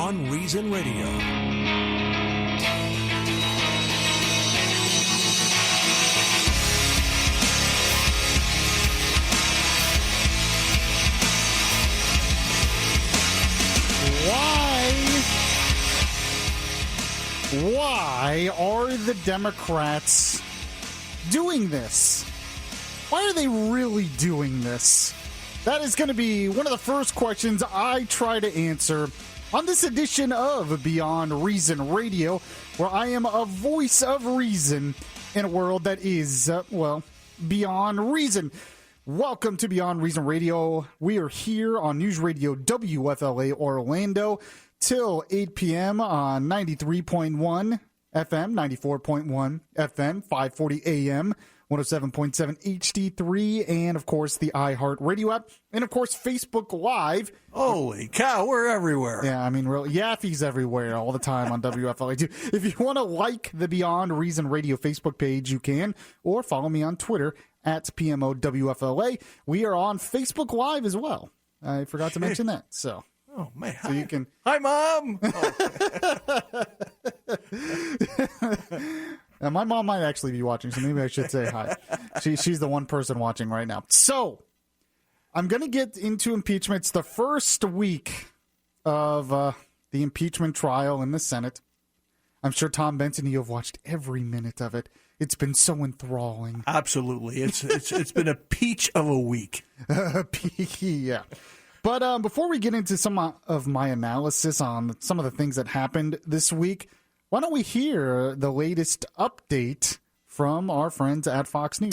Beyond Reason Radio. Why are the Democrats doing this? Why are they really doing this? That is going to be one of the first questions I try to answer on this edition of Beyond Reason Radio, where I am a voice of reason in a world that is, beyond reason. Welcome to Beyond Reason Radio. We are here on News Radio WFLA Orlando till 8 p.m. on 93.1 FM, 94.1 FM, 540 AM, 107.7 HD3, and, of course, the iHeart Radio app, and, of course, Facebook Live. Holy cow, we're everywhere. Yeah, I mean, really, Yaffee's everywhere all the time on WFLA, too. If you want to like the Beyond Reason Radio Facebook page, you can, or follow me on Twitter at PMOWFLA. We are on Facebook Live as well. I forgot to mention that, so... Oh, man. So you can... Hi, Mom! Now, my mom might actually be watching, so maybe I should say hi. She's the one person watching right now. So, I'm going to get into impeachment. It's the first week of the impeachment trial in the Senate. I'm sure, Tom Benson, you have watched every minute of it. It's been so enthralling. Absolutely. It's been a peach of a week. Yeah. But before we get into some of my analysis on some of the things that happened this week, why don't we hear the latest update from our friends at Fox News?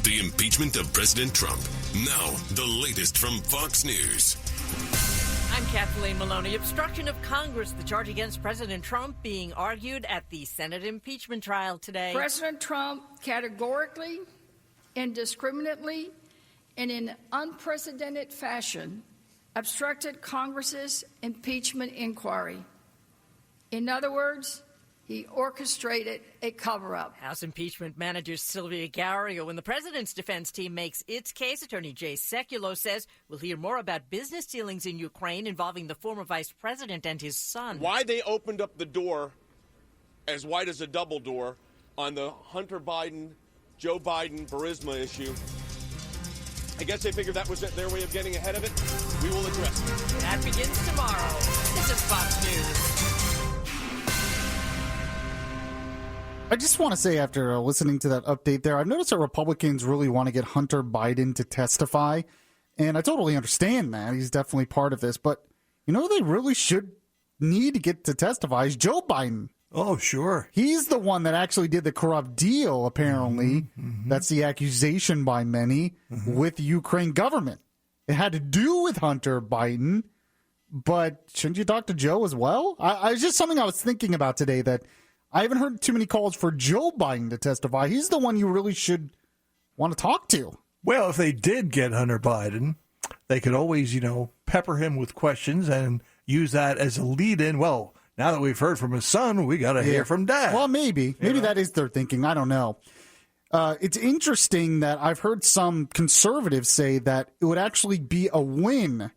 The impeachment of President Trump. Now, the latest from Fox News. I'm Kathleen Maloney. Obstruction of Congress, the charge against President Trump being argued at the Senate impeachment trial today. President Trump categorically, indiscriminately, and in unprecedented fashion, obstructed Congress's impeachment inquiry. In other words, he orchestrated a cover-up. House impeachment manager Sylvia Garrio, when the president's defense team makes its case, Attorney Jay Sekulow says we'll hear more about business dealings in Ukraine involving the former vice president and his son. Why they opened up the door as wide as a double door on the Hunter Biden, Joe Biden, Burisma issue, I guess they figured that was their way of getting ahead of it. We will address it. That begins tomorrow. This is Fox News. I just want to say, after listening to that update there, I've noticed that Republicans really want to get Hunter Biden to testify, and I totally understand that. He's definitely part of this, but you know they really should need to get to testify is Joe Biden. Oh, sure. He's the one that actually did the corrupt deal, apparently. Mm-hmm. That's the accusation by many with the Ukraine government. It had to do with Hunter Biden, but shouldn't you talk to Joe as well? It's just something I was thinking about today, that I haven't heard too many calls for Joe Biden to testify. He's the one you really should want to talk to. Well, if they did get Hunter Biden, they could always, pepper him with questions and use that as a lead-in. Well, now that we've heard from his son, we got to hear from Dad. Well, maybe. Maybe that is their thinking. I don't know. It's interesting that I've heard some conservatives say that it would actually be a win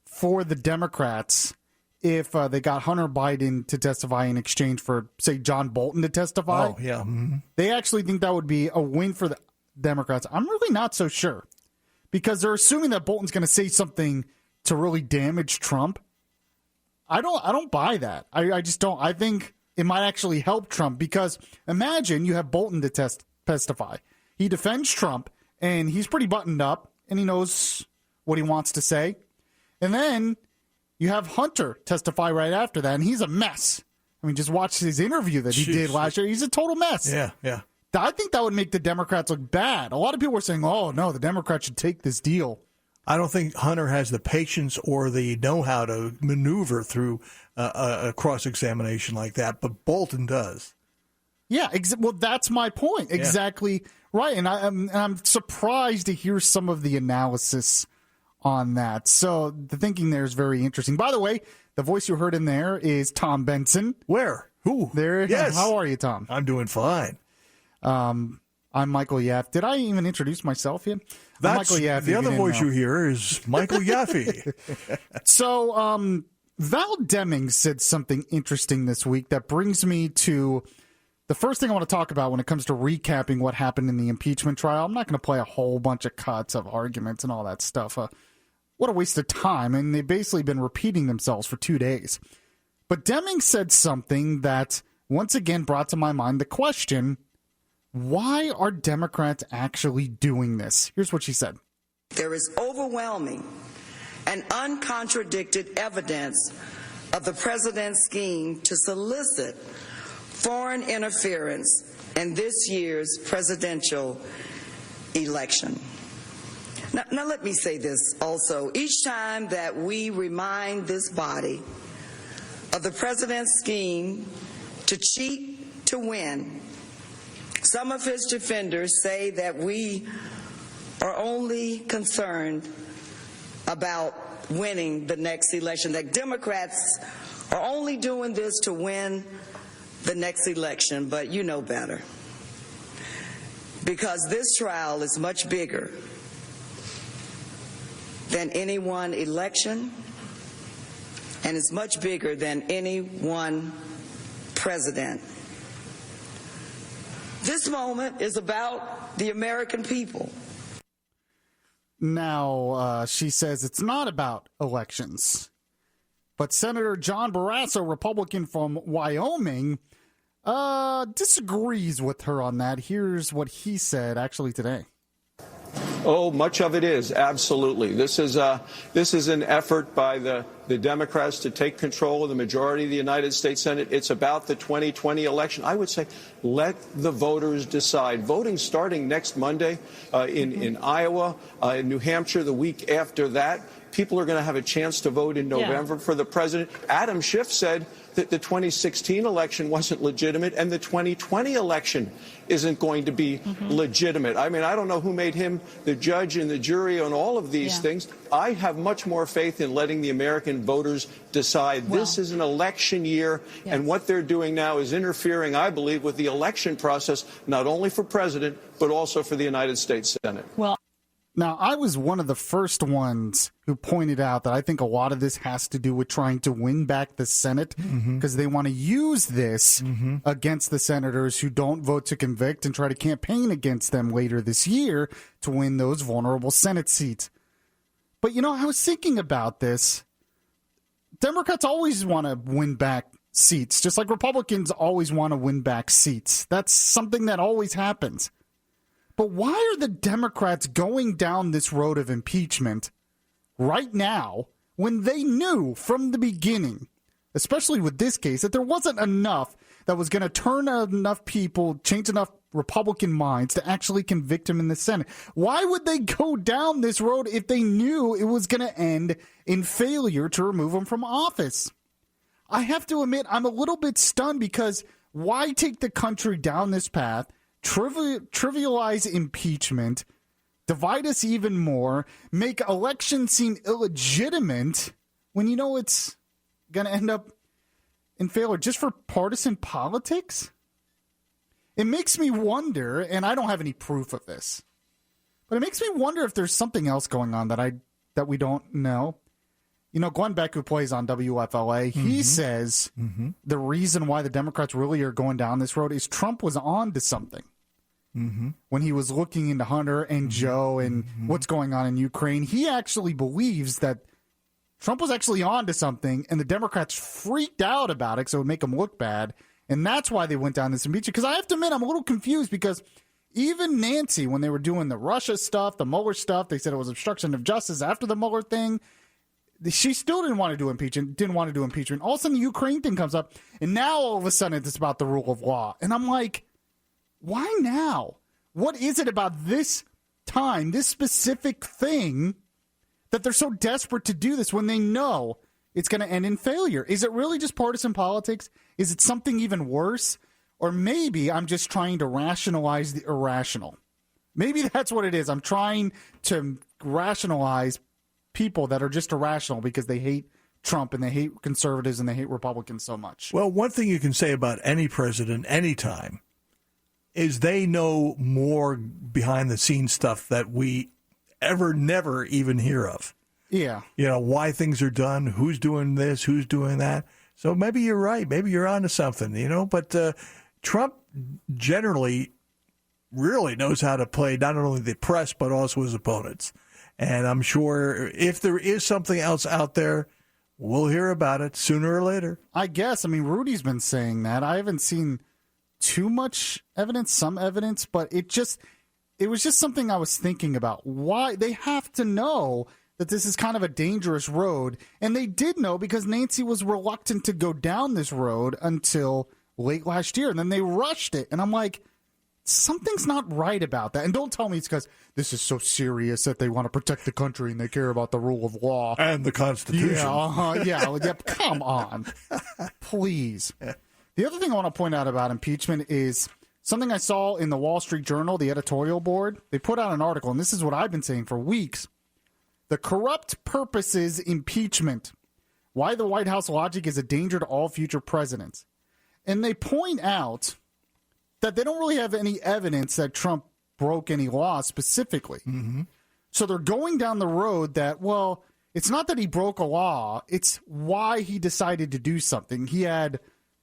for the Democrats if they got Hunter Biden to testify in exchange for, say, John Bolton to testify. Oh, yeah. Mm-hmm. They actually think that would be a win for the Democrats. I'm really not so sure, because they're assuming that Bolton's going to say something to really damage Trump. I don't buy that. I just don't. I think it might actually help Trump, because imagine you have Bolton to testify. He defends Trump, and he's pretty buttoned up, and he knows what he wants to say. And then you have Hunter testify right after that, and he's a mess. I mean, just watch his interview that he did last year. He's a total mess. Yeah. I think that would make the Democrats look bad. A lot of people were saying, oh, no, the Democrats should take this deal. I don't think Hunter has the patience or the know-how to maneuver through a cross-examination like that, but Bolton does. Yeah, well, that's my point. Exactly right. And I'm surprised to hear some of the analysis on that. So the thinking there is very interesting. By the way, the voice you heard in there is Tom Benson. Where? Who? There. Yes. How are you, Tom? I'm doing fine. I'm Michael Yaffee. Did I even introduce myself yet? I'm Michael Yaffee. The other voice you hear is Michael Yaffee. So, Val Demings said something interesting this week that brings me to the first thing I want to talk about when it comes to recapping what happened in the impeachment trial. I'm not going to play a whole bunch of cuts of arguments and all that stuff. What a waste of time. And they've basically been repeating themselves for 2 days. But Demings said something that once again brought to my mind the question, why are Democrats actually doing this? Here's what she said. There is overwhelming and uncontradicted evidence of the president's scheme to solicit foreign interference in this year's presidential election. Now let me say this also. Each time that we remind this body of the president's scheme to cheat to win, some of his defenders say that we are only concerned about winning the next election, that Democrats are only doing this to win the next election, but you know better. Because this trial is much bigger than any one election, and it's much bigger than any one president. This moment is about the American people. Now, she says it's not about elections. But Senator John Barrasso, Republican from Wyoming, disagrees with her on that. Here's what he said actually today. Oh, much of it is, absolutely. This is an effort by the Democrats to take control of the majority of the United States Senate. It's about the 2020 election. I would say let the voters decide. Voting starting next Monday in Iowa, in New Hampshire the week after that. People are going to have a chance to vote in November for the president. Adam Schiff said that the 2016 election wasn't legitimate and the 2020 election isn't going to be legitimate. I mean, I don't know who made him the judge and the jury on all of these things. I have much more faith in letting the American voters decide. Well, this is an election year, and what they're doing now is interfering, I believe, with the election process, not only for president, but also for the United States Senate. Well, now, I was one of the first ones who pointed out that I think a lot of this has to do with trying to win back the Senate because they want to use this against the senators who don't vote to convict and try to campaign against them later this year to win those vulnerable Senate seats. But, you know, I was thinking about this. Democrats always want to win back seats, just like Republicans always want to win back seats. That's something that always happens. But why are the Democrats going down this road of impeachment right now when they knew from the beginning, especially with this case, that there wasn't enough that was going to turn enough people, change enough Republican minds to actually convict him in the Senate? Why would they go down this road if they knew it was going to end in failure to remove him from office? I have to admit, I'm a little bit stunned because why take the country down this path? Trivialize impeachment, divide us even more, make elections seem illegitimate when you know it's going to end up in failure just for partisan politics? It makes me wonder, and I don't have any proof of this, but it makes me wonder if there's something else going on that we don't know. You know, Glenn Beck, who plays on WFLA, he says the reason why the Democrats really are going down this road is Trump was on to something. When he was looking into Hunter and Joe and what's going on in Ukraine, he actually believes that Trump was actually on to something, and the Democrats freaked out about it, so it would make them look bad, and that's why they went down this impeachment. Because I have to admit, I'm a little confused, because even Nancy, when they were doing the Russia stuff, the Mueller stuff, they said it was obstruction of justice after the Mueller thing. She still didn't want to do impeachment, All of a sudden, the Ukraine thing comes up, and now all of a sudden it's about the rule of law. And I'm like, why now? What is it about this time, this specific thing, that they're so desperate to do this when they know it's going to end in failure? Is it really just partisan politics? Is it something even worse? Or maybe I'm just trying to rationalize the irrational. Maybe that's what it is. I'm trying to rationalize people that are just irrational because they hate Trump and they hate conservatives and they hate Republicans so much. Well, one thing you can say about any president anytime is they know more behind the scenes stuff that we never even hear of. Yeah. Why things are done, who's doing this, who's doing that. So maybe you're right. Maybe you're onto something, But Trump generally really knows how to play not only the press, but also his opponents. And I'm sure if there is something else out there, we'll hear about it sooner or later. I guess. Rudy's been saying that. I haven't seen too much evidence, some evidence, but it was just something I was thinking about. Why they have to know that this is kind of a dangerous road. And they did know because Nancy was reluctant to go down this road until late last year. And then they rushed it. And I'm like, something's not right about that. And don't tell me it's because this is so serious that they want to protect the country and they care about the rule of law. And the Constitution. Yeah, come on. Please. The other thing I want to point out about impeachment is something I saw in the Wall Street Journal, the editorial board. They put out an article, and this is what I've been saying for weeks. The corrupt purposes impeachment. Why the White House logic is a danger to all future presidents. And they point out that they don't really have any evidence that Trump broke any law specifically. Mm-hmm. So they're going down the road that, well, it's not that he broke a law. It's why he decided to do something. He had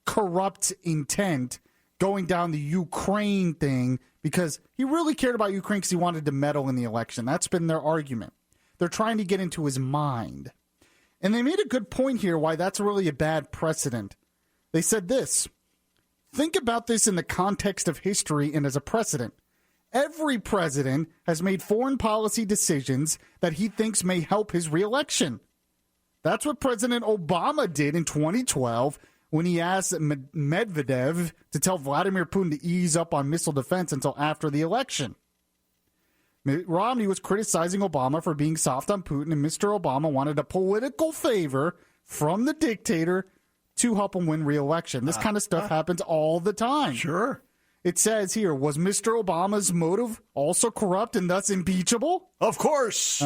corrupt intent going down the Ukraine thing because he really cared about Ukraine because he wanted to meddle in the election. That's been their argument. They're trying to get into his mind. And they made a good point here why that's really a bad precedent. They said this. Think about this in the context of history and as a precedent. Every president has made foreign policy decisions that he thinks may help his reelection. That's what President Obama did in 2012 when he asked Medvedev to tell Vladimir Putin to ease up on missile defense until after the election. Mitt Romney was criticizing Obama for being soft on Putin, and Mr. Obama wanted a political favor from the dictator to help him win re-election. This kind of stuff happens all the time. Sure. It says here, was Mr. Obama's motive also corrupt and thus impeachable? Of course.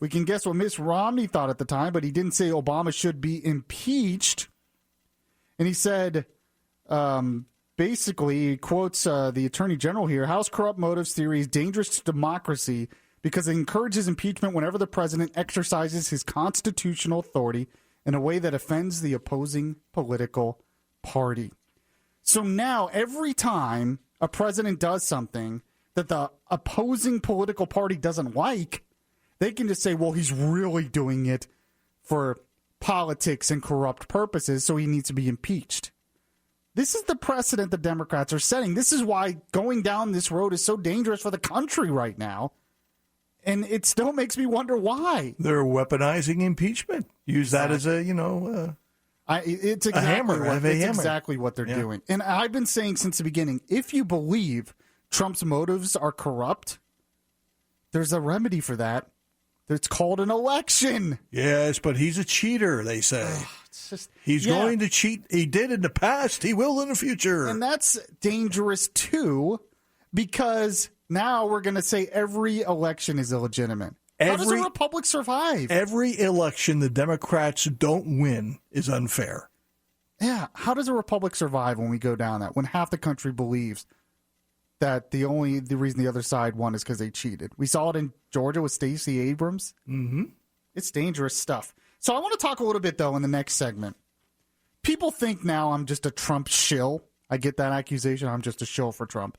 We can guess what Mitt Romney thought at the time, but he didn't say Obama should be impeached. And he said, basically, he quotes the Attorney General here, House corrupt motives theory is dangerous to democracy because it encourages impeachment whenever the president exercises his constitutional authority in a way that offends the opposing political party. So now, every time a president does something that the opposing political party doesn't like, they can just say, well, he's really doing it for politics and corrupt purposes, so he needs to be impeached. This is the precedent the Democrats are setting. This is why going down this road is so dangerous for the country right now. And it still makes me wonder why. They're weaponizing impeachment. Use that as a, it's exactly a hammer. Exactly what they're doing. And I've been saying since the beginning, if you believe Trump's motives are corrupt, there's a remedy for that. It's called an election. Yes, but he's a cheater, they say. He's going to cheat. He did in the past. He will in the future. And that's dangerous, too, because now we're going to say every election is illegitimate. How does a republic survive? Every election the Democrats don't win is unfair. Yeah. How does a republic survive when we go down that, when half the country believes that the reason the other side won is because they cheated? We saw it in Georgia with Stacey Abrams. Mm-hmm. It's dangerous stuff. So I want to talk a little bit, though, in the next segment. People think now I'm just a Trump shill. I get that accusation. I'm just a shill for Trump.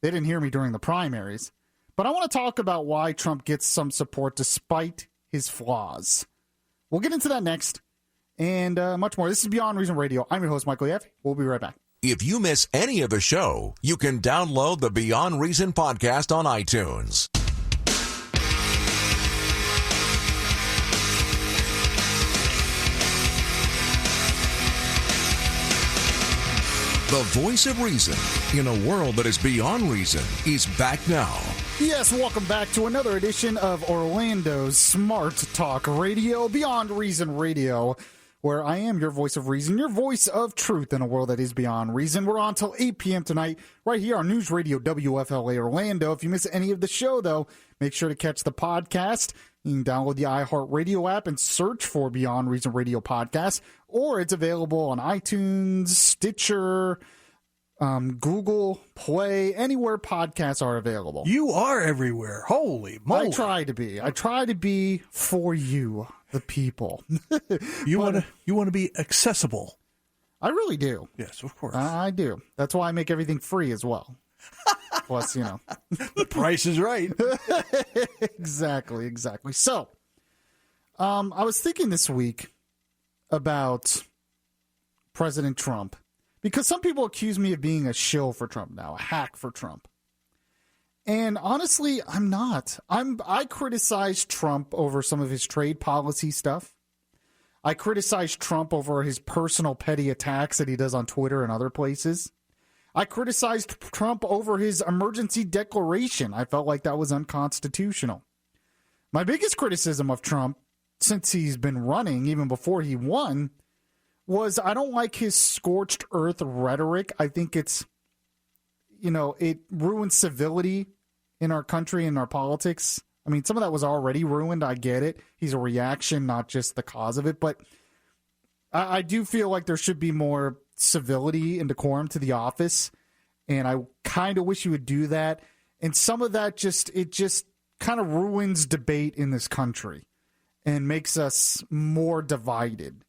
They didn't hear me during the primaries. But I want to talk about why Trump gets some support despite his flaws. We'll get into that next and much more. This is Beyond Reason Radio. I'm your host, Michael Yaffee. We'll be right back. If you miss any of the show, you can download the Beyond Reason podcast on iTunes. The voice of reason in a world that is beyond reason is back now. Yes, welcome back to another edition of Orlando's Smart Talk Radio, Beyond Reason Radio, where I am your voice of reason, your voice of truth in a world that is beyond reason. We're on till 8 p.m. tonight, right here on News Radio WFLA Orlando. If you miss any of the show, though, make sure to catch the podcast. You can download the iHeartRadio app and search for Beyond Reason Radio Podcast, or it's available on iTunes, Stitcher, Google Play, anywhere podcasts are available. You are everywhere. Holy moly. I try to be. I try to be for you, the people. You want to be accessible. I really do. Yes, of course. I do. That's why I make everything free as well. Plus, the price is right. Exactly. So, I was thinking this week about President Trump, because some people accuse me of being a shill for Trump now, a hack for Trump. And honestly, I'm not. I criticize Trump over some of his trade policy stuff. I criticize Trump over his personal petty attacks that he does on Twitter and other places. I criticized Trump over his emergency declaration. I felt like that was unconstitutional. My biggest criticism of Trump, since he's been running, even before he won, was I don't like his scorched earth rhetoric. I think it ruins civility in our country and our politics. I mean, some of that was already ruined. I get it. He's a reaction, not just the cause of it. But I do feel like there should be more civility and decorum to the office. And I kind of wish he would do that. And some of that just kind of ruins debate in this country and makes us more divided.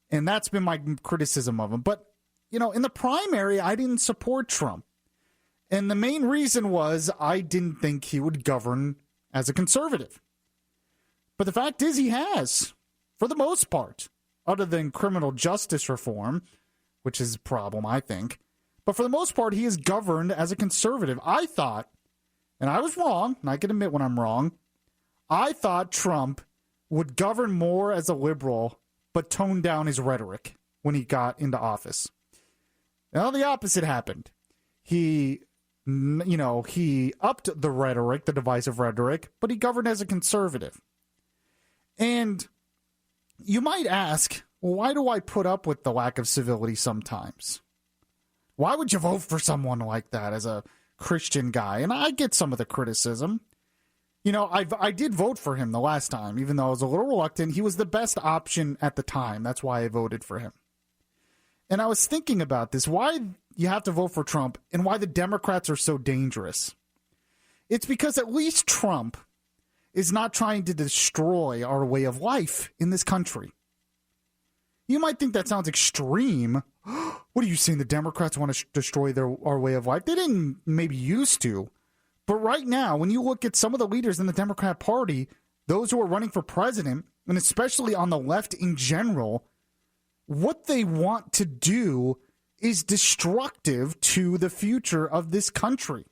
And that's been my criticism of him. But, in the primary, I didn't support Trump. And the main reason was I didn't think he would govern as a conservative. But the fact is he has, for the most part, other than criminal justice reform, which is a problem, I think. But for the most part, he is governed as a conservative. I thought, and I was wrong, and I can admit when I'm wrong, I thought Trump would govern more as a liberal, but tone down his rhetoric when he got into office. Now, the opposite happened. He upped the rhetoric, the divisive rhetoric, but he governed as a conservative. And you might ask, well, why do I put up with the lack of civility sometimes? Why would you vote for someone like that as a Christian guy? And I get some of the criticism. I did vote for him the last time, even though I was a little reluctant. He was the best option at the time. That's why I voted for him. And I was thinking about this, why you have to vote for Trump and why the Democrats are so dangerous. It's because at least Trump is not trying to destroy our way of life in this country. You might think that sounds extreme. What are you saying? The Democrats want to destroy our way of life? They didn't maybe used to. But right now, when you look at some of the leaders in the Democrat Party, those who are running for president, and especially on the left in general, what they want to do is destructive to the future of this country.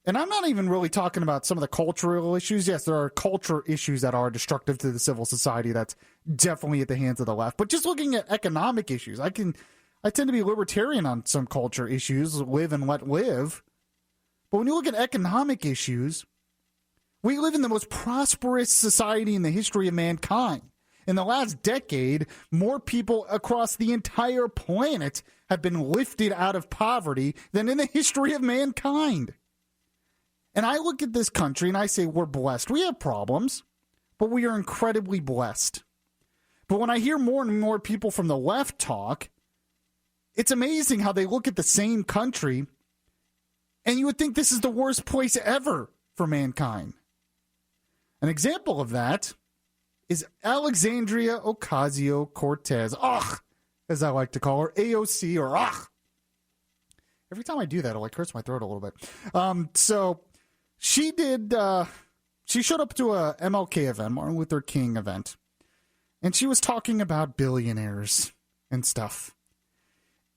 And I'm not even really talking about some of the cultural issues. Yes, there are culture issues that are destructive to the civil society. That's definitely at the hands of the left. But just looking at economic issues, I tend to be libertarian on some culture issues, live and let live. But when you look at economic issues, we live in the most prosperous society in the history of mankind. In the last decade, more people across the entire planet have been lifted out of poverty than in the history of mankind. And I look at this country and I say we're blessed. We have problems, but we are incredibly blessed. But when I hear more and more people from the left talk, it's amazing how they look at the same country and you would think this is the worst place ever for mankind. An example of that is Alexandria Ocasio-Cortez, as I like to call her, AOC, or Every time I do that, it hurts my throat a little bit. So she did. She showed up to a MLK event, Martin Luther King event, and she was talking about billionaires and stuff.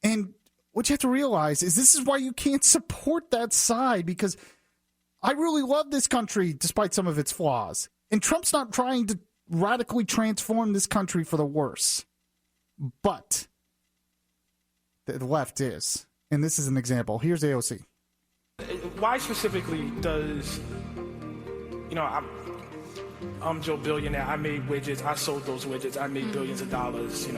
And what you have to realize is this is why you can't support that side, because I really love this country despite some of its flaws. And Trump's not trying to radically transform this country for the worse. But the left is. And this is an example. Here's AOC. Why specifically does, I'm Joe Billionaire. I made widgets. I sold those widgets. I made billions of dollars,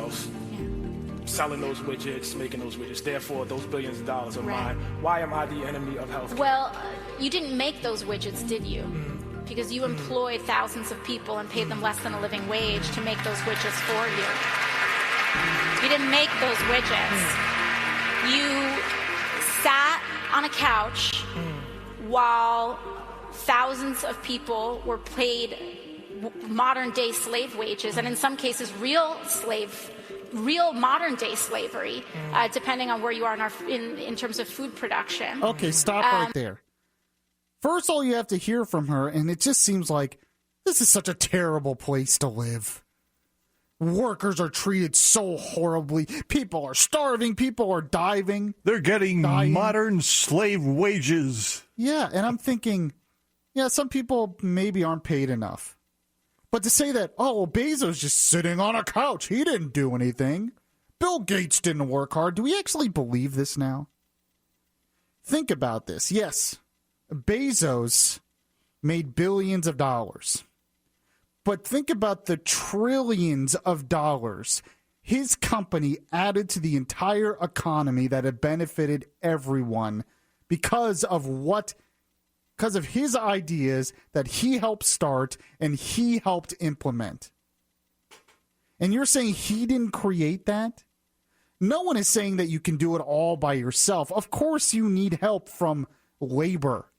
selling those widgets, making those widgets. Therefore, those billions of dollars are mine. Why am I the enemy of healthcare? Well, you didn't make those widgets, did you? Because you employed thousands of people and paid them less than a living wage to make those widgets for you. You didn't make those widgets. You sat on a couch while thousands of people were paid modern-day slave wages, and in some cases real modern-day slavery, depending on where you are in terms of food production. Okay, stop right there. First, all you have to hear from her, and it just seems like this is such a terrible place to live. Workers are treated so horribly. People are starving. People are dying. They're getting modern slave wages. Yeah, and I'm thinking, yeah, some people maybe aren't paid enough. But to say that, oh, well, Bezos just sitting on a couch. He didn't do anything. Bill Gates didn't work hard. Do we actually believe this now? Think about this. Yes, Bezos made billions of dollars. But think about the trillions of dollars his company added to the entire economy that had benefited everyone because of his ideas that he helped start and he helped implement. And you're saying he didn't create that? No one is saying that you can do it all by yourself. Of course you need help from labor.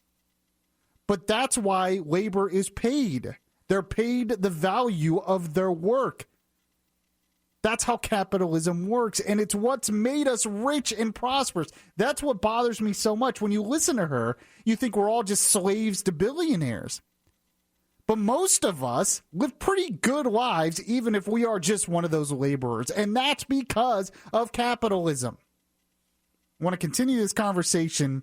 But that's why labor is paid. They're paid the value of their work. That's how capitalism works, and it's what's made us rich and prosperous. That's what bothers me so much. When you listen to her, you think we're all just slaves to billionaires. But most of us live pretty good lives, even if we are just one of those laborers, and that's because of capitalism. I want to continue this conversation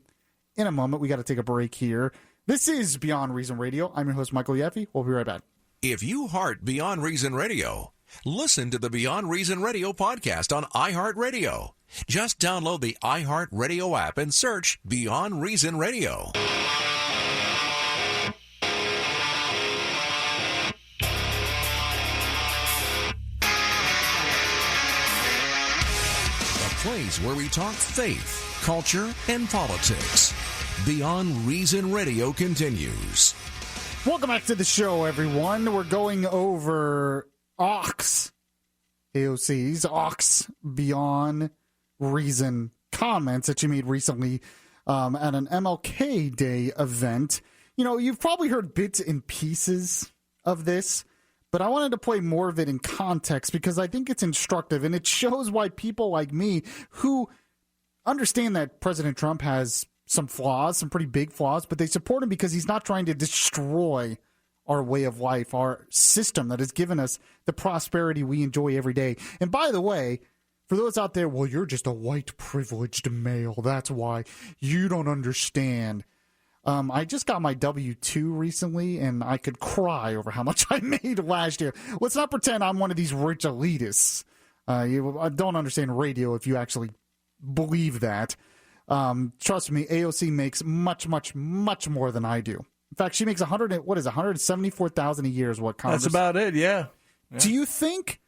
in a moment. We got to take a break here. This is Beyond Reason Radio. I'm your host, Michael Yaffee. We'll be right back. If you heart Beyond Reason Radio, listen to the Beyond Reason Radio podcast on iHeartRadio. Just download the iHeartRadio app and search Beyond Reason Radio. The place where we talk faith, culture, and politics. Beyond Reason Radio continues. Welcome back to the show, everyone. We're going over AOC's Beyond Reason comments that you made recently at an MLK Day event. You know, you've probably heard bits and pieces of this, but I wanted to play more of it in context because I think it's instructive, and it shows why people like me who understand that President Trump has some flaws, some pretty big flaws, but they support him because he's not trying to destroy our way of life, our system that has given us the prosperity we enjoy every day. And by the way, for those out there, well, you're just a white privileged male. That's why you don't understand. I just got my W-2 recently, and I could cry over how much I made last year. Let's not pretend I'm one of these rich elitists. I don't understand radio if you actually believe that. Trust me, AOC makes much, much, much more than I do. In fact, she makes $174,000 a year is what Congress. That's about it, yeah. Do you think,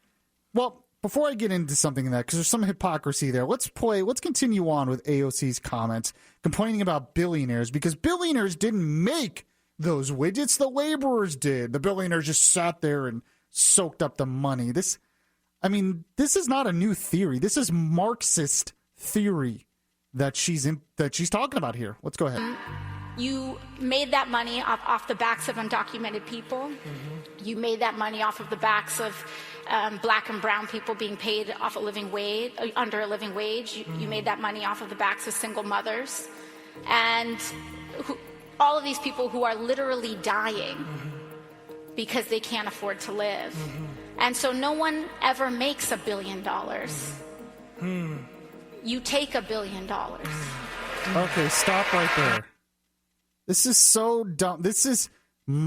well, before I get into something in that, because there's some hypocrisy there, let's continue on with AOC's comments complaining about billionaires, because billionaires didn't make those widgets, the laborers did. The billionaires just sat there and soaked up the money. This is not a new theory. This is Marxist theory that she's talking about here. Let's go ahead. You made that money off the backs of undocumented people. Mm-hmm. You made that money off of the backs of black and brown people being paid off under a living wage. You made that money off of the backs of single mothers. And all of these people who are literally dying because they can't afford to live. And so no one ever makes $1 billion. You take $1 billion. Okay, stop right there. This is so dumb. This is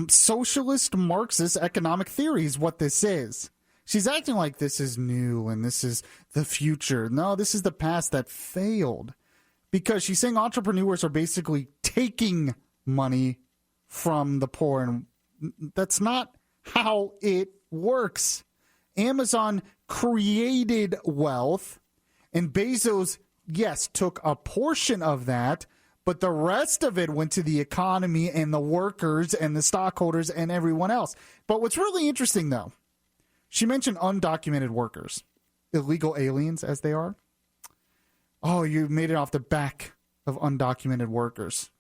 socialist Marxist economic theory is what this is. She's acting like this is new and this is the future. No, this is the past that failed. Because she's saying entrepreneurs are basically taking money from the poor. And that's not how it works. Amazon created wealth, and Bezos, yes, took a portion of that, but the rest of it went to the economy and the workers and the stockholders and everyone else. But what's really interesting, though, she mentioned undocumented workers, illegal aliens as they are. Oh, you made it off the back of undocumented workers.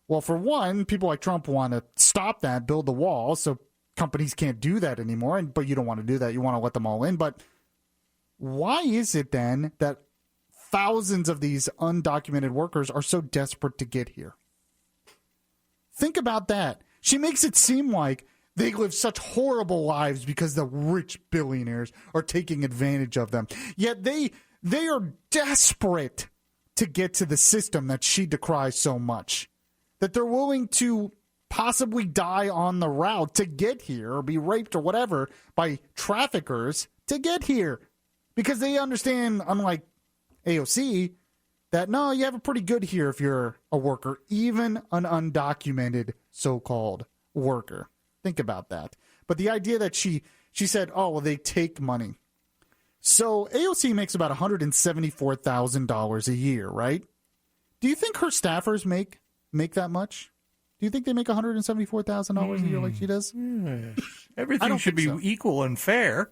Well, for one, people like Trump want to stop that, build the wall, so companies can't do that anymore. But you don't want to do that. You want to let them all in. But why is it then that thousands of these undocumented workers are so desperate to get here? Think about that. She makes it seem like they live such horrible lives because the rich billionaires are taking advantage of them. Yet they are desperate to get to the system that she decries so much, that they're willing to possibly die on the route to get here or be raped or whatever by traffickers to get here, because they understand, unlike AOC, that no, you have it pretty good here if you're a worker, even an undocumented so-called worker. Think about that. But the idea that she said, oh, well, they take money. So AOC makes about $174,000 a year, right? Do you think her staffers make that much? Do you think they make $174,000 a year like she does? Everything should be equal and fair.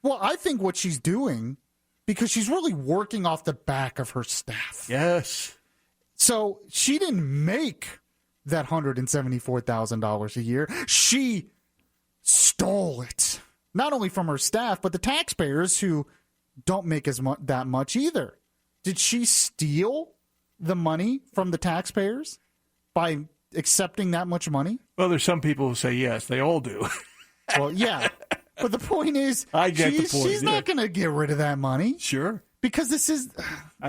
Well, I think what she's doing, because she's really working off the back of her staff. Yes. So she didn't make that $174,000 a year. She stole it. Not only from her staff, but the taxpayers who don't make that much either. Did she steal the money from the taxpayers by accepting that much money? Well, there's some people who say yes. They all do. Well, yeah. But the point is, I get the point. She's not going to get rid of that money. Sure. Because this is...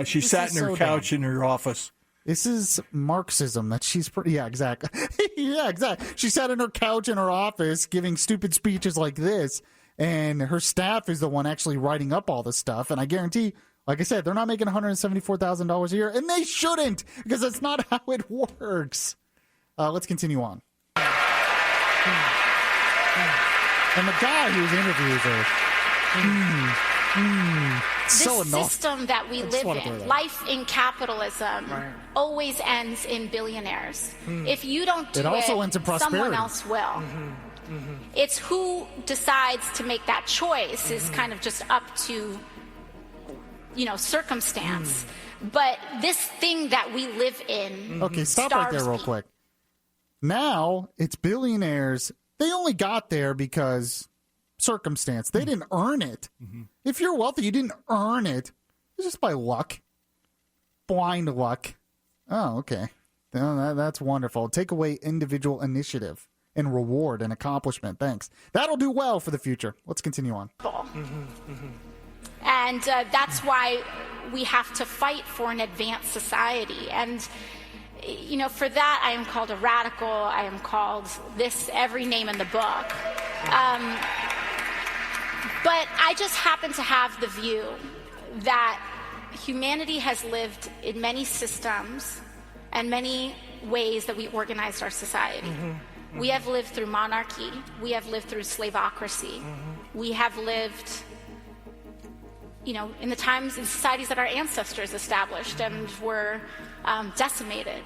she sat in her couch in her office. This is Marxism that she's pretty... Yeah, exactly. Yeah, exactly. She sat in her couch in her office giving stupid speeches like this, and her staff is the one actually writing up all this stuff. And I guarantee, like I said, they're not making $174,000 a year, and they shouldn't, because that's not how it works. Let's continue on. And the guy who's interviews her... so this system that we live in, life in capitalism, always ends in billionaires. If you don't do it, someone else will. It's who decides to make that choice is kind of just up to, circumstance. But this thing that we live in... Okay, stop right there real quick. Now, it's billionaires. They only got there because... circumstance. They didn't earn it. If you're wealthy, you didn't earn it. It's just by luck. Blind luck. Oh, okay. That's wonderful. Take away individual initiative and reward and accomplishment. Thanks. That'll do well for the future. Let's continue on. And that's why we have to fight for an advanced society. And for that, I am called a radical. I am called every name in the book. But I just happen to have the view that humanity has lived in many systems and many ways that we organized our society. We have lived through monarchy. We have lived through slaveocracy. We have lived, in the times and societies that our ancestors established and were decimated.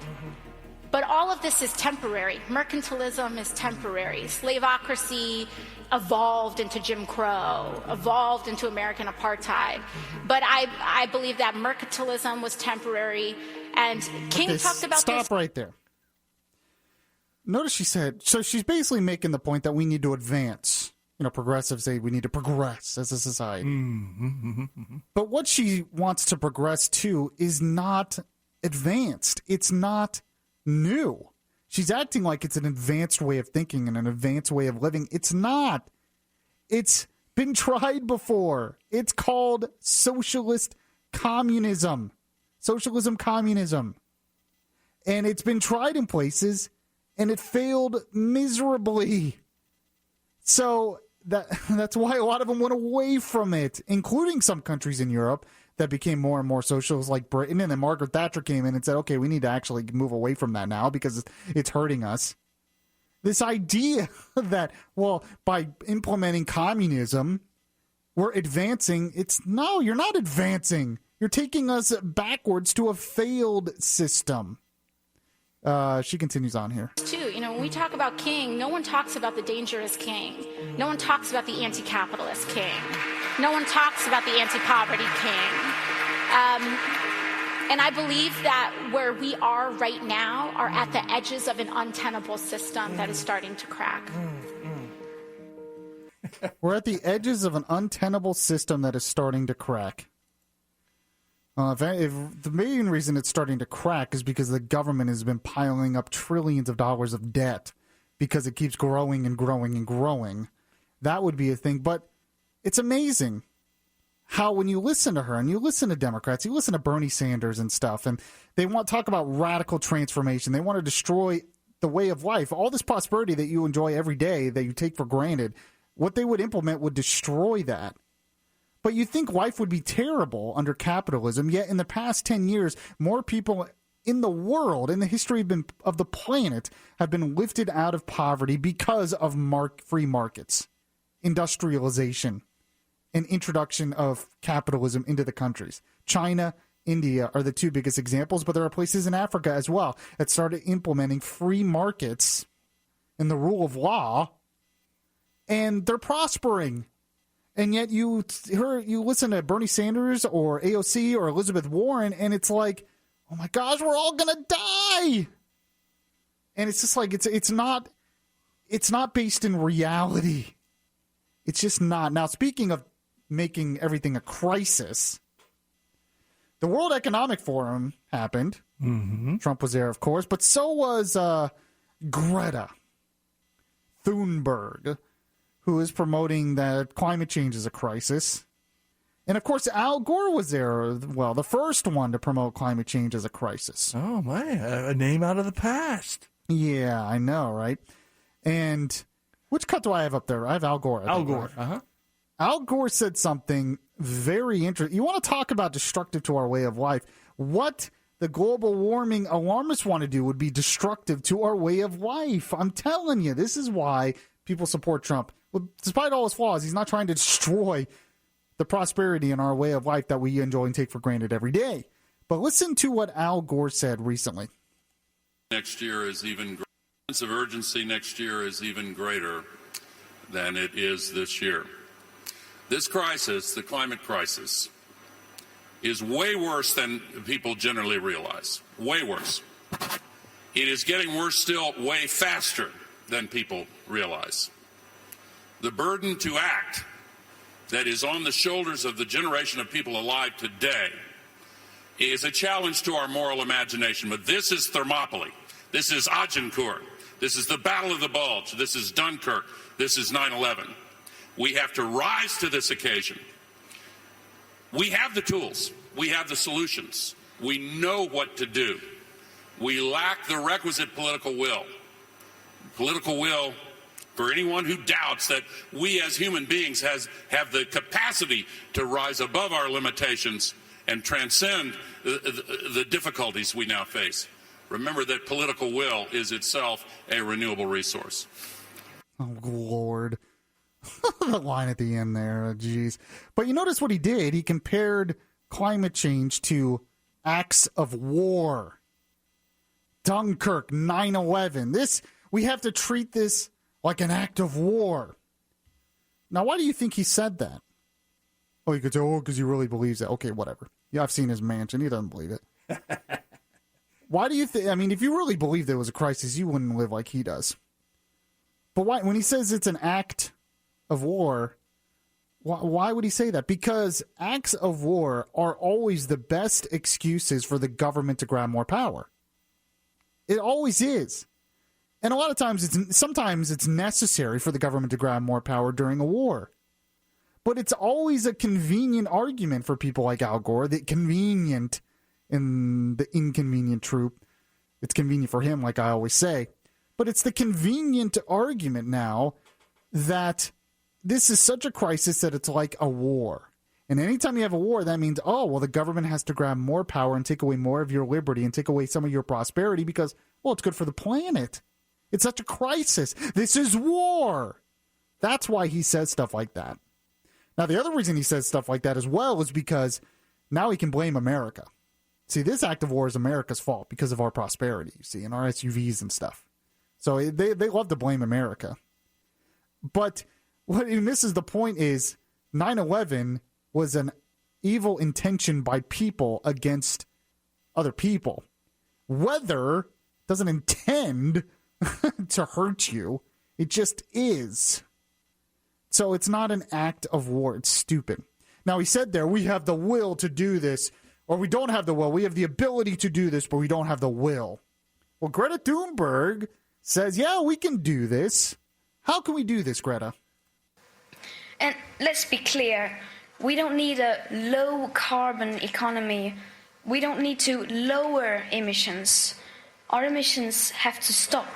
But all of this is temporary. Mercantilism is temporary. Slaveocracy evolved into Jim Crow, evolved into American apartheid. But I believe that mercantilism was temporary, and King talked about Stop right there. Notice she said, so she's basically making the point that we need to advance. Progressives say we need to progress as a society. But what she wants to progress to is not advanced. It's not new. She's acting like it's an advanced way of thinking and an advanced way of living. It's not. It's been tried before. It's called socialist communism. Socialism, communism. And it's been tried in places, and it failed miserably. So that's why a lot of them went away from it, including some countries in Europe that became more and more socialist, like Britain. And then Margaret Thatcher came in and said, okay, we need to actually move away from that now because it's hurting us. This idea that, by implementing communism, we're advancing. No, you're not advancing. You're taking us backwards to a failed system. She continues on here. Too, when we talk about King, no one talks about the dangerous King. No one talks about the anti-capitalist King. No one talks about the anti-poverty King. And I believe that where we are right now are at the edges of an untenable system that is starting to crack. We're at the edges of an untenable system that is starting to crack. If the main reason it's starting to crack is because the government has been piling up trillions of dollars of debt because it keeps growing and growing and growing, that would be a thing. But it's amazing how when you listen to her and you listen to Democrats, you listen to Bernie Sanders and stuff, and they want to talk about radical transformation. They want to destroy the way of life. All this prosperity that you enjoy every day that you take for granted, what they would implement would destroy that. But you think life would be terrible under capitalism, yet in the past 10 years, more people in the world, in the history of the planet, have been lifted out of poverty because of free markets, industrialization, and introduction of capitalism into the countries. China, India are the two biggest examples, but there are places in Africa as well that started implementing free markets and the rule of law, and they're prospering. And yet you listen to Bernie Sanders or AOC or Elizabeth Warren, and it's like, oh my gosh, we're all gonna die. And it's just like it's not based in reality. It's just not. Now, speaking of making everything a crisis, the World Economic Forum happened. Mm-hmm. Trump was there, of course, but so was Greta Thunberg, who is promoting that climate change is a crisis. And, of course, Al Gore was there, well, the first one to promote climate change as a crisis. Oh, my, a name out of the past. Yeah, I know, right? And which cut do I have up there? I have Al Gore. Al Gore, right? Al Gore said something very interesting. You want to talk about destructive to our way of life. What the global warming alarmists want to do would be destructive to our way of life. I'm telling you, this is why people support Trump. Well, despite all his flaws, he's not trying to destroy the prosperity in our way of life that we enjoy and take for granted every day. But listen to what Al Gore said recently. Next year is even greater. The sense of urgency next year is even greater than it is this year. This crisis, the climate crisis, is way worse than people generally realize. Way worse. It is getting worse still way faster than people realize. The burden to act that is on the shoulders of the generation of people alive today is a challenge to our moral imagination. But this is Thermopylae. This is Agincourt. This is the Battle of the Bulge. This is Dunkirk. This is 9/11. We have to rise to this occasion. We have the tools. We have the solutions. We know what to do. We lack the requisite political will. Political will for anyone who doubts that we as human beings have the capacity to rise above our limitations and transcend the difficulties we now face. Remember that political will is itself a renewable resource. Oh, Lord. The line at the end there, geez. But you notice what he did? He compared climate change to acts of war. Dunkirk, 9/11. We have to treat this like an act of war. Now, why do you think he said that? Oh, you could say, because he really believes that. Okay, whatever. Yeah, I've seen his mansion. He doesn't believe it. Why do you think? I mean, if you really believed there was a crisis, you wouldn't live like he does. But why, when he says it's an act of war, why would he say that? Because acts of war are always the best excuses for the government to grab more power. It always is. And a lot of times, sometimes it's necessary for the government to grab more power during a war. But it's always a convenient argument for people like Al Gore, the convenient and the inconvenient troop. It's convenient for him, like I always say. But it's the convenient argument now that this is such a crisis that it's like a war. And anytime you have a war, that means, the government has to grab more power and take away more of your liberty and take away some of your prosperity because, it's good for the planet. It's such a crisis. This is war. That's why he says stuff like that. Now, the other reason he says stuff like that as well is because now he can blame America. See, this act of war is America's fault because of our prosperity, you see, and our SUVs and stuff. So they love to blame America. But what he misses the point is 9/11 was an evil intention by people against other people. Weather doesn't intend to hurt you. It just is. So it's not an act of war. It's stupid. Now, he said there, we have the will to do this, or we don't have the will. We have the ability to do this, but we don't have the will. Well, Greta Thunberg says, yeah, we can do this. How can we do this, Greta? And let's be clear, we don't need a low-carbon economy. We don't need to lower emissions. Our emissions have to stop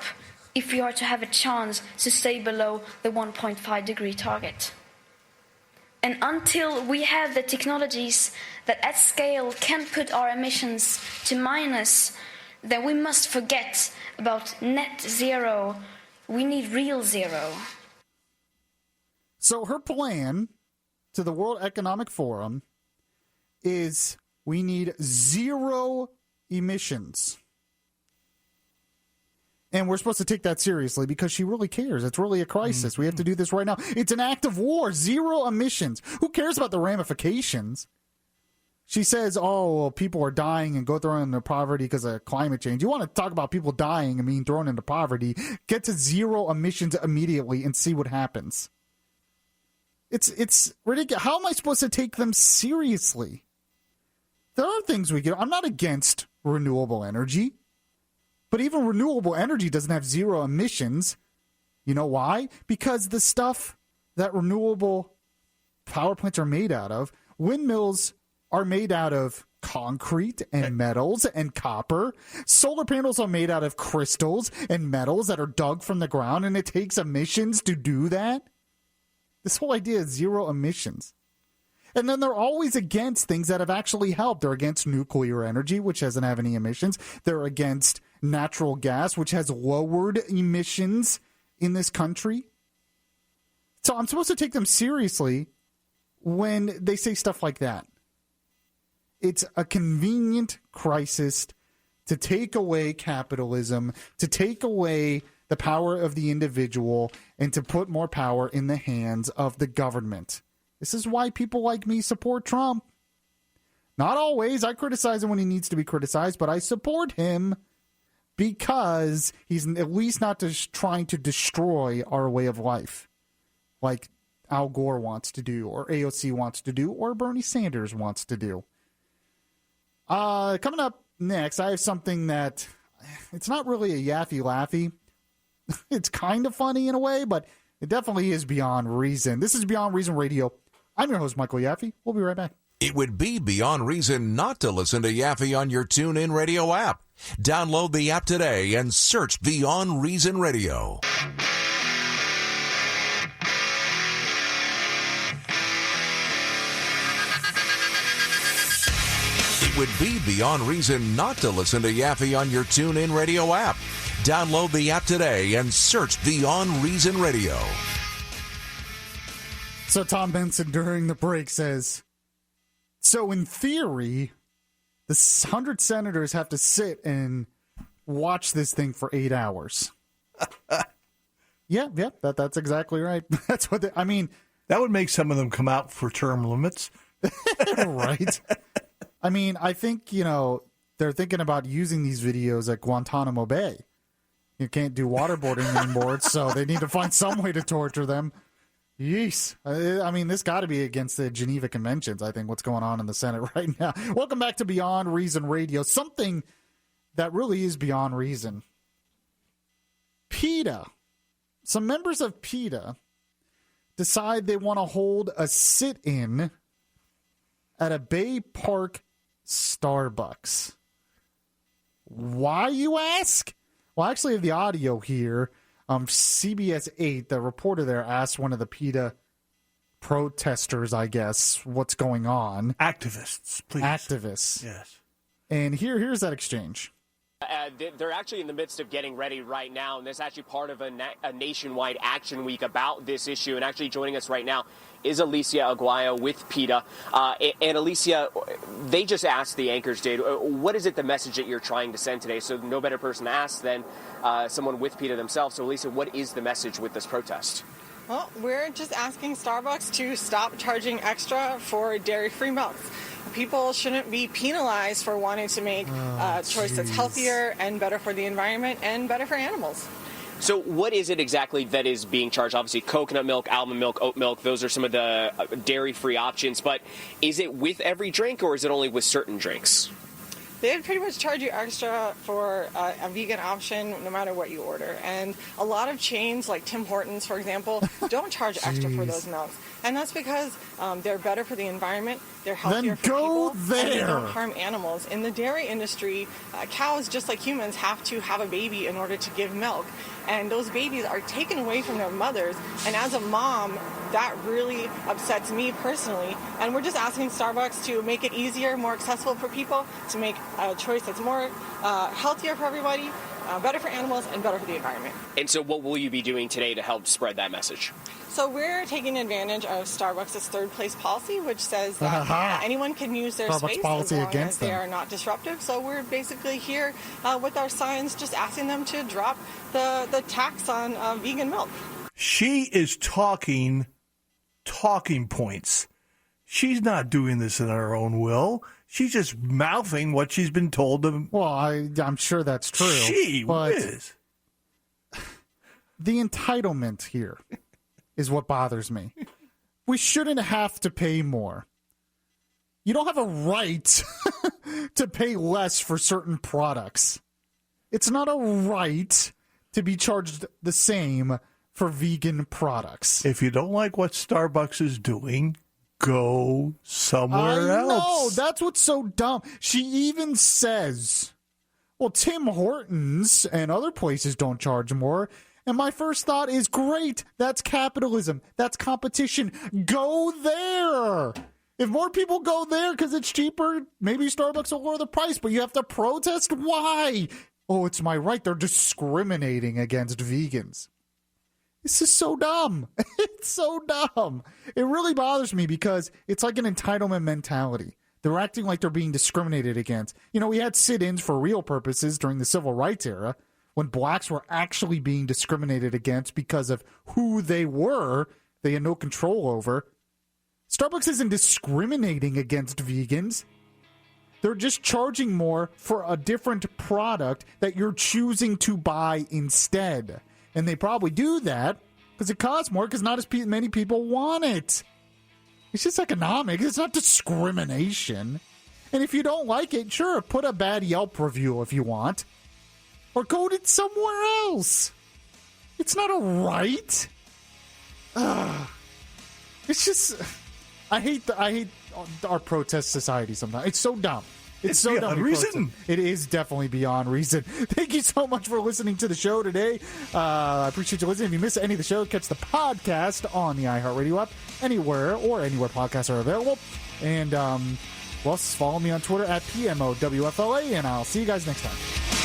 if we are to have a chance to stay below the 1.5-degree target. And until we have the technologies that at scale can put our emissions to minus, then we must forget about net zero. We need real zero. So her plan to the World Economic Forum is we need zero emissions. And we're supposed to take that seriously because she really cares. It's really a crisis. We have to do this right now. It's an act of war. Zero emissions. Who cares about the ramifications? She says, oh, well, people are dying and go thrown into poverty because of climate change. You want to talk about people dying and being thrown into poverty? Get to zero emissions immediately and see what happens. It's ridiculous. How am I supposed to take them seriously? There are things we can. I'm not against renewable energy. But even renewable energy doesn't have zero emissions. You know why? Because the stuff that renewable power plants are made out of, windmills are made out of concrete and metals and copper. Solar panels are made out of crystals and metals that are dug from the ground, and it takes emissions to do that. This whole idea is zero emissions. And then they're always against things that have actually helped. They're against nuclear energy, which doesn't have any emissions. They're against natural gas, which has lowered emissions in this country. So I'm supposed to take them seriously when they say stuff like that. It's a convenient crisis to take away capitalism, to take away the power of the individual, and to put more power in the hands of the government. This is why people like me support Trump. Not always. I criticize him when he needs to be criticized, but I support him because he's at least not just trying to destroy our way of life like Al Gore wants to do, or AOC wants to do, or Bernie Sanders wants to do. Coming up next, I have something that it's not really a Yaffee Laffy. It's kind of funny in a way, but it definitely is Beyond Reason. This is Beyond Reason Radio. I'm your host, Michael Yaffee. We'll be right back. It would be beyond reason not to listen to Yaffee on your TuneIn Radio app. Download the app today and search Beyond Reason Radio. It would be beyond reason not to listen to Yaffee on your TuneIn Radio app. Download the app today and search Beyond Reason Radio. So Tom Benson during the break says, so in theory, the 100 senators have to sit and watch this thing for 8 hours. Yeah, that's exactly right. That's what I mean. That would make some of them come out for term limits. Right. I mean, I think, they're thinking about using these videos at Guantanamo Bay. You can't do waterboarding anymore, so they need to find some way to torture them. Yeesh. I mean, this got to be against the Geneva Conventions, I think, what's going on in the Senate right now. Welcome back to Beyond Reason Radio, something that really is beyond reason. PETA. Some members of PETA decide they want to hold a sit-in at a Bay Park Starbucks. Why, you ask? Well, I actually have the audio here. CBS 8, the reporter there asked one of the PETA protesters, I guess, what's going on. Activists, please. Activists. Yes. And here's that exchange. They're actually in the midst of getting ready right now, and this is actually part of a nationwide action week about this issue. And actually joining us right now is Alicia Aguayo with PETA. And Alicia, they just asked, the anchors did, what is it, the message that you're trying to send today? So no better person to ask than someone with PETA themselves. So Alicia, what is the message with this protest? Well, we're just asking Starbucks to stop charging extra for dairy-free milks. people shouldn't be penalized for wanting to make a choice that's healthier and better for the environment and better for animals. So what is it exactly that is being charged? Obviously, coconut milk, almond milk, oat milk, those are some of the dairy-free options. But is it with every drink, or is it only with certain drinks? They'd pretty much charge you extra for a vegan option no matter what you order. And a lot of chains like Tim Hortons, for example, don't charge extra for those milks. And that's because they're better for the environment, they're healthier for people, and they don't harm animals. In the dairy industry, cows, just like humans, have to have a baby in order to give milk. And those babies are taken away from their mothers. And as a mom, that really upsets me personally. And we're just asking Starbucks to make it easier, more accessible for people, to make a choice that's more healthier for everybody, better for animals, and better for the environment. And so what will you be doing today to help spread that message? So we're taking advantage of Starbucks' third place policy, which says that anyone can use their Starbucks space policy as long against as they them. are not disruptive. So we're basically here with our signs just asking them to drop the tax on vegan milk. She is talking points. She's not doing this in her own will. She's just mouthing what she's been told to. Well, I'm sure that's true. She is. The entitlement here is what bothers me. We shouldn't have to pay more. You don't have a right to pay less for certain products. It's not a right to be charged the same for vegan products. If you don't like what Starbucks is doing, go somewhere else. No, that's what's so dumb. She even says, well, Tim Hortons and other places don't charge more. And my first thought is, great, that's capitalism. That's competition. Go there. If more people go there because it's cheaper, maybe Starbucks will lower the price, but you have to protest? Why? Oh, it's my right. They're discriminating against vegans. This is so dumb. It's so dumb. It really bothers me because it's like an entitlement mentality. They're acting like they're being discriminated against. You know, we had sit-ins for real purposes during the civil rights era when blacks were actually being discriminated against because of who they were. They had no control over. Starbucks isn't discriminating against vegans. They're just charging more for a different product that you're choosing to buy instead. And they probably do that because it costs more because not as many people want it. It's just economics. It's not discrimination. And if you don't like it, sure, put a bad Yelp review if you want. Or go to somewhere else. It's not a right. It's just... I hate our protest society sometimes. It's so dumb. It's so beyond dumb. reason. It is definitely beyond reason. Thank you so much for listening to the show today. I appreciate you listening. If you miss any of the show, catch the podcast on the iHeartRadio app, anywhere podcasts are available. And, follow me on Twitter at PMOWFLA, and I'll see you guys next time.